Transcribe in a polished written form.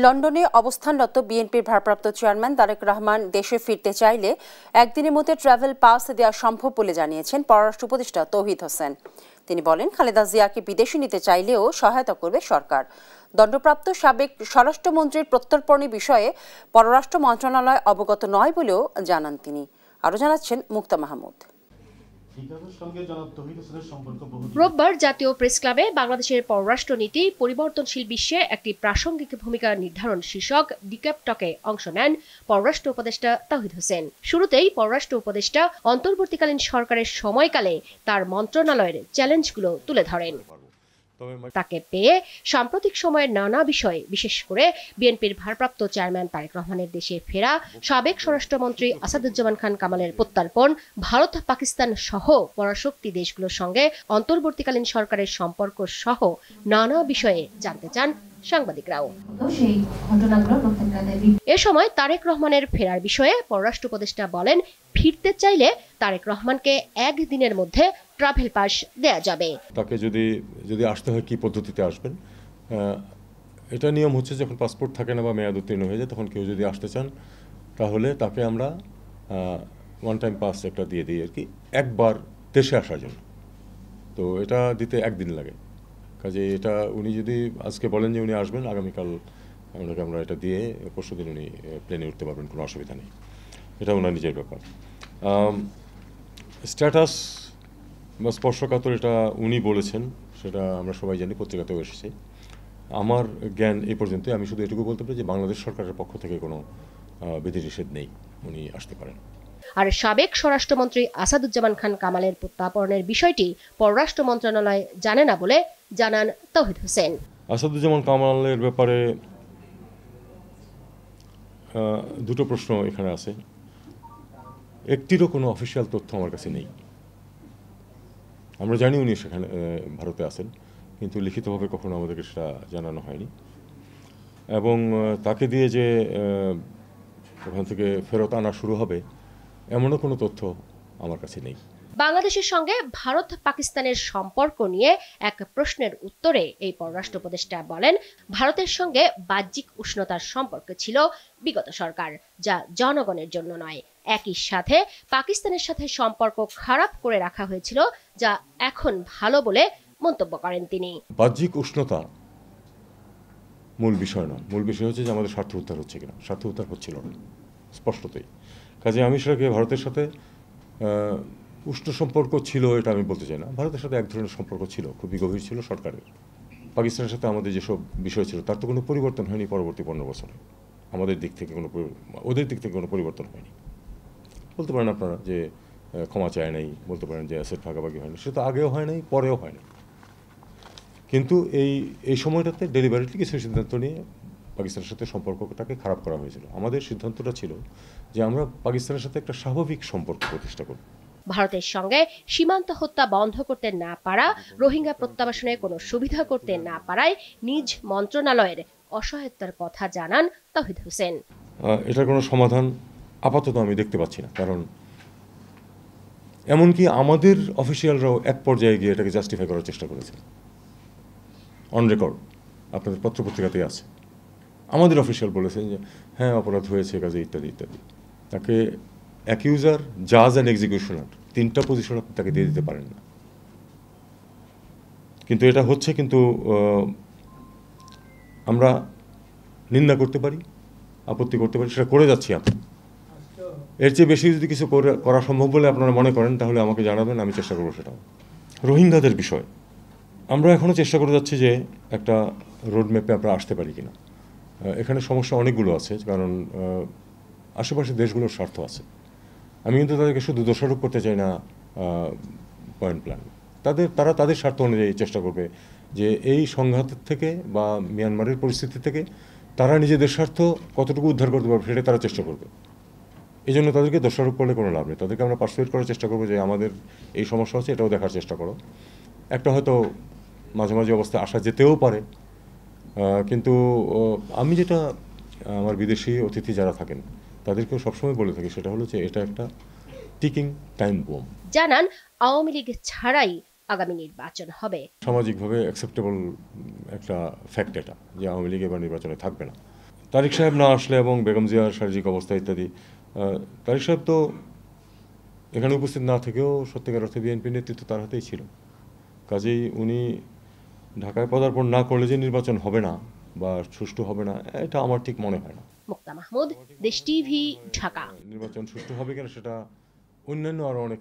লন্ডনে অবস্থানরত বিএনপির ভারপ্রাপ্ত চেয়ারম্যান তারেক রহমান দেশে ফিরতে চাইলে একদিনের মধ্যে ট্রাভেল পাস দেওয়া সম্ভব বলে জানিয়েছেন পররাষ্ট্র উপদেষ্টা তৌহিদ হোসেন। তিনি বলেন, খালেদা জিয়াকে বিদেশে নিতে চাইলেও সহায়তা করবে সরকার। দণ্ডপ্রাপ্ত সাবেক স্বরাষ্ট্রমন্ত্রীর প্রত্যর্পণের বিষয়ে পররাষ্ট্র মন্ত্রণালয় অবগত নয় বলেও জানান তিনি। আরও জানাচ্ছেন মুক্তা মাহমুদ। রোববার জাতীয় প্রেস ক্লাবে বাংলাদেশের পররাষ্ট্র নীতি পরিবর্তনশীল বিশ্বে একটি প্রাসঙ্গিক ভূমিকা নির্ধারণ শীর্ষক ডিক্যাপ টকে অংশ নেন পররাষ্ট্র উপদেষ্টা তৌহিদ হোসেন। শুরুতেই পররাষ্ট্র উপদেষ্টা অন্তর্বর্তীকালীন সরকারের সময়কালে তার মন্ত্রণালয়ের চ্যালেঞ্জগুলো তুলে ধরেন। তাকে পেয়ে সাম্প্রতিক সময়ের নানা বিষয়ে, বিশেষ করে বিএনপির ভারপ্রাপ্ত চেয়ারম্যান তারেক রহমানের দেশে ফেরা, সাবেক স্বরাষ্ট্রমন্ত্রী আসাদুজ্জামান খান কামালের প্রত্যর্পণ, ভারত পাকিস্তান সহ পরাশক্তি দেশগুলোর সঙ্গে অন্তর্বর্তীকালীন সরকারের সম্পর্ক সহ নানা বিষয়ে জানতে চান সাংবাদিকরাও। এ সময় তারেক রহমানের ফেরার বিষয়ে পররাষ্ট্র উপদেষ্টা বলেন, ফিরতে চাইলে তারেক রহমানকে একদিনের মধ্যে ট্রাভেল পাস দেয়া যাবে। তাকে যদি আসতে হয় কি পদ্ধতিতে আসবেন, এটা নিয়ম হচ্ছে যখন পাসপোর্ট থাকে না বা মেয়াদ উত্তীর্ণ হয়ে যায়, তখন কেউ যদি আসতে চান তাহলে তাকে আমরা ওয়ান টাইম পাস একটা দিয়ে দিই আর কি, একবার দেশে আসার জন্য। তো এটা দিতে একদিন লাগে। কাজে এটা উনি যদি আজকে বলেন যে উনি আসবেন, আগামীকাল আমরা এটা দিয়ে পরশুদিন উনি প্লেনে উঠতে পারবেন, কোনো অসুবিধা নেই। এটা ওনার নিজের ব্যাপার। স্ট্যাটাস বা স্পর্শকাতর এটা উনি বলেছেন, সেটা আমরা সবাই জানি, পত্রিকাতেও এসেছে। আমার জ্ঞান এই পর্যন্ত। আমি শুধু এটুকু বলতে পারি যে বাংলাদেশ সরকারের পক্ষ থেকে কোনো বিধিনিষেধ নেই, উনি আসতে পারেন। আর সাবেক স্বরাষ্ট্রমন্ত্রী আসাদুজ্জামান খান কামালের প্রত্যাপনের বিষয়টি পররাষ্ট্র মন্ত্রণালয় জানে না বলে জানান তৌহিদ হোসেন। আসাদুজ্জামান কামালের ব্যাপারে দুটো প্রশ্ন এখানে আছে। একটিরও কোনো অফিসিয়াল তথ্য আমার কাছে নেই। আমরা জানি উনি সেখানে ভারতে আছেন, কিন্তু লিখিতভাবে কখনো আমাদেরকে সেটা জানানো হয়নি। এবং তাকে দিয়ে যে ওখান থেকে ফেরত আনা শুরু হবে, এমনও কোনো তথ্য আমার কাছে নেই। বাংলাদেশের সঙ্গে ভারত পাকিস্তানের সম্পর্ক নিয়ে এক প্রশ্নের উত্তরে এই পররাষ্ট্র উপদেষ্টা বলেন, ভারতের সঙ্গে বাহ্যিক উষ্ণতার সম্পর্ক ছিল বিগত সরকার, যা জনগণের জন্য নয়। একই সাথে পাকিস্তানের সাথে সম্পর্ক খারাপ করে রাখা হয়েছিল, যা এখন ভালো বলে মন্তব্য করেন তিনি। বাহ্যিক উষ্ণতা মূল বিষয় না, মূল বিষয় হচ্ছে যে আমাদের স্বার্থ উদ্ধার হচ্ছে কিনা। স্বার্থ উদ্ধার হচ্ছিল না স্পষ্টতই। কাজে আমি সেটাকে ভারতের সাথে উষ্ণ সম্পর্ক ছিল এটা আমি বলতে চাই না। ভারতের সাথে এক ধরনের সম্পর্ক ছিল, খুবই গভীর ছিল সরকারের। পাকিস্তানের সাথে আমাদের যেসব বিষয় ছিল তার তো কোনো পরিবর্তন হয়নি পরবর্তী 15 বছরে। আমাদের দিক থেকে ওদের দিক থেকে কোনো পরিবর্তন হয়নি। বলতে পারেন আপনারা যে ক্ষমা চায় নাই, বলতে পারেন যে অ্যাসেট ভাগাভাগি হয়নি, সেটা আগেও হয় নাই, পরেও হয়নি। কিন্তু এই সময়টাতে ডেলিভারিটলি কিছু সিদ্ধান্ত নিয়ে পাকিস্তানের সাথে সম্পর্কটাকে খারাপ করা হয়েছিল। আমাদের সিদ্ধান্তটা ছিল যে আমরা পাকিস্তানের সাথে একটা স্বাভাবিক সম্পর্ক প্রতিষ্ঠা করব। ভারতের সঙ্গে সীমান্ত হত্যা বন্ধ করতে না পারা, রোহিঙ্গা প্রত্যাবাসনে কোনো সুবিধা করতে না পারায় নিজ মন্ত্রণালয়ের অসহায়তার কথা জানান তৌহিদ হোসেন। এটার কোনো সমাধান আপাতত আমি দেখতে পাচ্ছি না, কারণ এমনকি আমাদের অফিসিয়ালরাও এক পর্যায়ে গিয়ে এটাকে জাস্টিফাই করার চেষ্টা করেছে। অন রেকর্ড আপনাদের পত্রপত্রিকাতেই আছে। আমাদের অফিসিয়াল বলেছেন যে হ্যাঁ অপরাধ হয়েছে, কাজে ইত্যাদি ইত্যাদি। তাকে অ্যাকিউজার, জাজ অ্যান্ড এক্সিকিউশনার, 3টা পজিশন আপনি তাকে দিয়ে দিতে পারেন না। কিন্তু এটা হচ্ছে, কিন্তু আমরা নিন্দা করতে পারি, আপত্তি করতে পারি, সেটা করে যাচ্ছি আমরা। এর চেয়ে বেশি যদি কিছু করা সম্ভব বলে আপনারা মনে করেন তাহলে আমাকে জানাবেন, আমি চেষ্টা করবো সেটাও। রোহিঙ্গাদের বিষয় আমরা এখনও চেষ্টা করে যাচ্ছি যে একটা রোডম্যাপে আমরা আসতে পারি কিনা। এখানে সমস্যা অনেকগুলো আছে, কারণ আশেপাশের দেশগুলোর স্বার্থ আছে। আমি কিন্তু তাদেরকে শুধু দোষারোপ করতে চাই না পয়েন্ট প্ল্যান। তারা তাদের স্বার্থ অনুযায়ী চেষ্টা করবে যে এই সংঘাতের থেকে বা মিয়ানমারের পরিস্থিতি থেকে তারা নিজেদের স্বার্থ কতটুকু উদ্ধার করতে পারবে সেটা তারা চেষ্টা করবে। এই জন্য তাদেরকে দোষারোপ করলে কোনো লাভ নেই। তাদেরকে আমরা পার্সুয়েট করার চেষ্টা করবো যে আমাদের এই সমস্যা হচ্ছে, এটাও দেখার চেষ্টা করো। একটা হয়তো মাঝে মাঝে অবস্থায় আসা যেতেও পারে, কিন্তু আমি যেটা আমার বিদেশি অতিথি যারা থাকেন তাদেরকেও সবসময় বলে থাকি, সেটা হলো যে এটা একটা টিকিং টাইম বোম। জানান আওয়ামী লীগ ছাড়াই আগামী নির্বাচন হবে। সামাজিকভাবে অ্যাকসেপ্টেবল একটা ফ্যাক্ট এটা, যে আওয়ামী লীগ এবার নির্বাচনে থাকবে না। তারিক সাহেব না আসলে এবং বেগম জিয়ার শারীরিক অবস্থা ইত্যাদি, তারিক সাহেব তো এখানে উপস্থিত না থেকেও সত্যিকার অর্থে বিএনপি নেতৃত্ব তার হাতেই ছিল। কাজেই উনি ঢাকায় পদার্পণ না করলে যে নির্বাচন হবে না বা সুষ্ঠু হবে না, এটা আমার ঠিক মনে হয় না। মুক্তা মাহমুদ, দেশ টিভি, ঢাকা। নির্বাচন সুষ্ঠু হবে কিনা সেটা অন্যান্য আরো অনেক